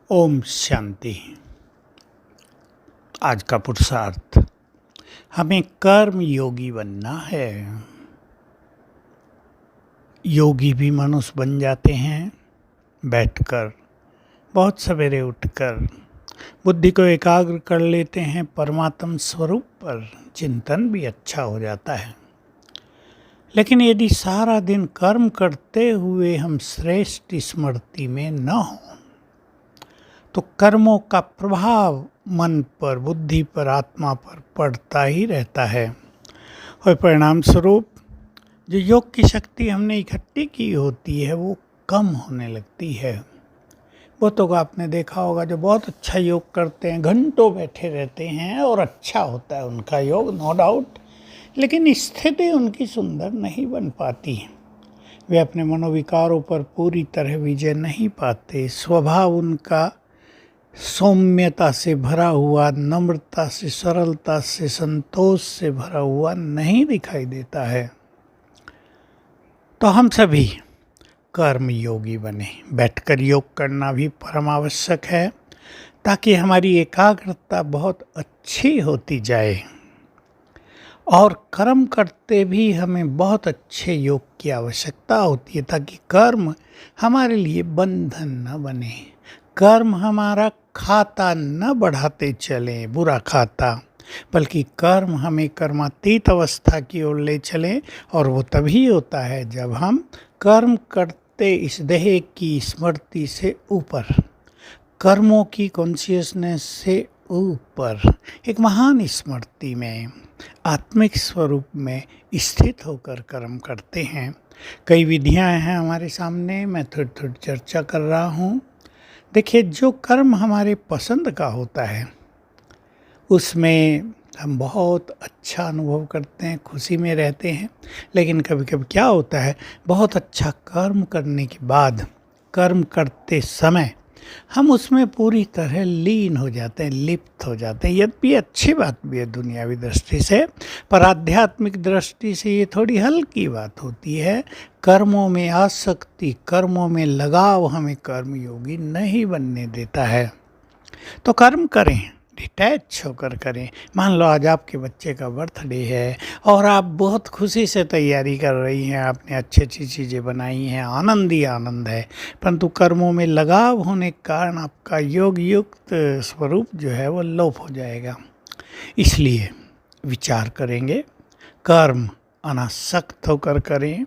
ओम शांति। आज का पुरुषार्थ, हमें कर्म योगी बनना है। योगी भी मनुष्य बन जाते हैं बैठकर, बहुत सवेरे उठकर बुद्धि को एकाग्र कर लेते हैं परमात्म स्वरूप पर, चिंतन भी अच्छा हो जाता है। लेकिन यदि सारा दिन कर्म करते हुए हम श्रेष्ठ स्मृति में न हों तो कर्मों का प्रभाव मन पर, बुद्धि पर, आत्मा पर पड़ता ही रहता है और परिणाम स्वरूप जो योग की शक्ति हमने इकट्ठी की होती है वो कम होने लगती है। बहुतों को आपने देखा होगा जो बहुत अच्छा योग करते हैं, घंटों बैठे रहते हैं और अच्छा होता है उनका योग, नो डाउट, लेकिन स्थिति उनकी सुंदर नहीं बन पाती। वे अपने मनोविकारों पर पूरी तरह विजय नहीं पाते। स्वभाव उनका सौम्यता से भरा हुआ, नम्रता से, सरलता से, संतोष से भरा हुआ नहीं दिखाई देता है। तो हम सभी कर्म योगी बने। बैठकर योग करना भी परम आवश्यक है ताकि हमारी एकाग्रता बहुत अच्छी होती जाए और कर्म करते भी हमें बहुत अच्छे योग की आवश्यकता होती है ताकि कर्म हमारे लिए बंधन न बने, कर्म हमारा खाता न बढ़ाते चलें, बुरा खाता, बल्कि कर्म हमें कर्मातीत अवस्था की ओर ले चलें। और वो तभी होता है जब हम कर्म करते इस देह की स्मृति से ऊपर, कर्मों की कॉन्शियसनेस से ऊपर एक महान स्मृति में, आत्मिक स्वरूप में स्थित होकर कर्म करते हैं। कई विधियां हैं हमारे सामने, मैं थोड़ी थोड़ी चर्चा कर रहा हूँ। देखिए, जो कर्म हमारे पसंद का होता है उसमें हम बहुत अच्छा अनुभव करते हैं, खुशी में रहते हैं। लेकिन कभी कभी क्या होता है, बहुत अच्छा कर्म करने के बाद, कर्म करते समय हम उसमें पूरी तरह लीन हो जाते हैं, लिप्त हो जाते हैं। यद्यपि अच्छी बात भी है दुनियावी दृष्टि से, पर आध्यात्मिक दृष्टि से ये थोड़ी हल्की बात होती है। कर्मों में आसक्ति, कर्मों में लगाव हमें कर्मयोगी नहीं बनने देता है। तो कर्म करें, डिटैच होकर करें। मान लो आज आपके बच्चे का बर्थडे है और आप बहुत खुशी से तैयारी कर रही हैं, आपने अच्छी अच्छी चीज़ें बनाई हैं, आनंद ही आनंद है, परंतु कर्मों में लगाव होने के कारण आपका योग युक्त स्वरूप जो है वो लोप हो जाएगा। इसलिए विचार करेंगे, कर्म अनासक्त होकर करें,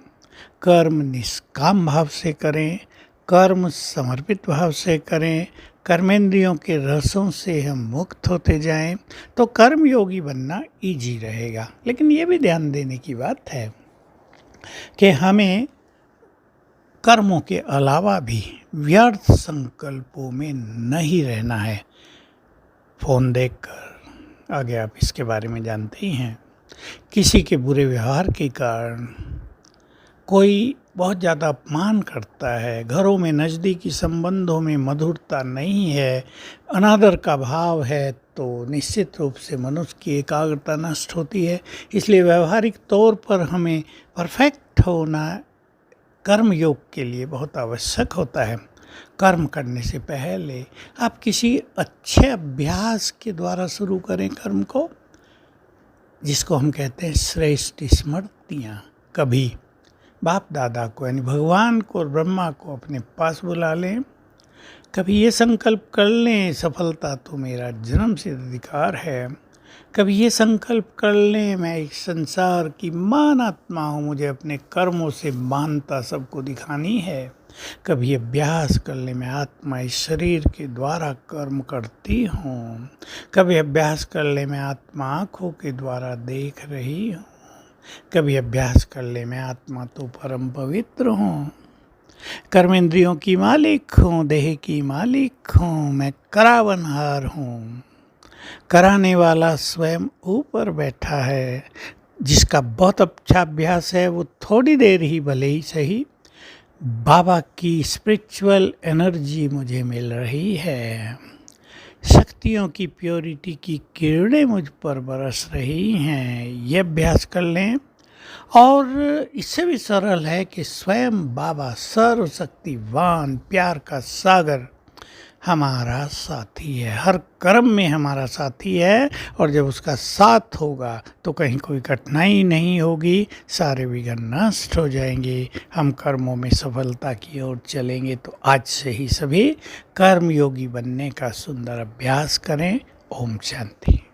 कर्म निष्काम भाव से करें, कर्म समर्पित भाव से करें, कर्मेंद्रियों के रसों से हम मुक्त होते जाएं, तो कर्म योगी बनना इजी रहेगा। लेकिन ये भी ध्यान देने की बात है कि हमें कर्मों के अलावा भी व्यर्थ संकल्पों में नहीं रहना है। फ़ोन देखकर, आगे आप इसके बारे में जानते ही हैं, किसी के बुरे व्यवहार के कारण कोई बहुत ज़्यादा अपमान करता है, घरों में नज़दीकी संबंधों में मधुरता नहीं है, अनादर का भाव है, तो निश्चित रूप से मनुष्य की एकाग्रता नष्ट होती है। इसलिए व्यवहारिक तौर पर हमें परफेक्ट होना कर्म योग के लिए बहुत आवश्यक होता है। कर्म करने से पहले आप किसी अच्छे अभ्यास के द्वारा शुरू करें कर्म को, जिसको हम कहते हैं श्रेष्ठ स्मृतियाँ। कभी बाप दादा को, यानी भगवान को और ब्रह्मा को अपने पास बुला लें। कभी ये संकल्प कर लें, सफलता तो मेरा जन्म सिद्ध अधिकार है। कभी ये संकल्प कर लें, मैं एक संसार की महान आत्मा हूँ, मुझे अपने कर्मों से महानता सबको दिखानी है। कभी अभ्यास कर लें, मैं आत्मा इस शरीर के द्वारा कर्म करती हूँ। कभी अभ्यास कर लें, मैं आत्मा आँखों के द्वारा देख रही हूँ। कभी अभ्यास कर ले, मैं आत्मा तो परम पवित्र हूँ, कर्मेंद्रियों की मालिक हूँ, देह की मालिक हूँ, मैं करावनहार हूँ। कराने वाला स्वयं ऊपर बैठा है। जिसका बहुत अच्छा अभ्यास है वो थोड़ी देर ही भले ही सही, बाबा की स्पिरिचुअल एनर्जी मुझे मिल रही है, शक्तियों की प्योरिटी की किरणें मुझ पर बरस रही हैं। ये अभ्यास कर लें। और इससे भी सरल है कि स्वयं बाबा सर्वशक्तिवान, प्यार का सागर, हमारा साथी है, हर कर्म में हमारा साथी है। और जब उसका साथ होगा तो कहीं कोई कठिनाई नहीं होगी, सारे विघ्न नष्ट हो जाएंगे, हम कर्मों में सफलता की ओर चलेंगे। तो आज से ही सभी कर्मयोगी बनने का सुंदर अभ्यास करें। ओम शांति।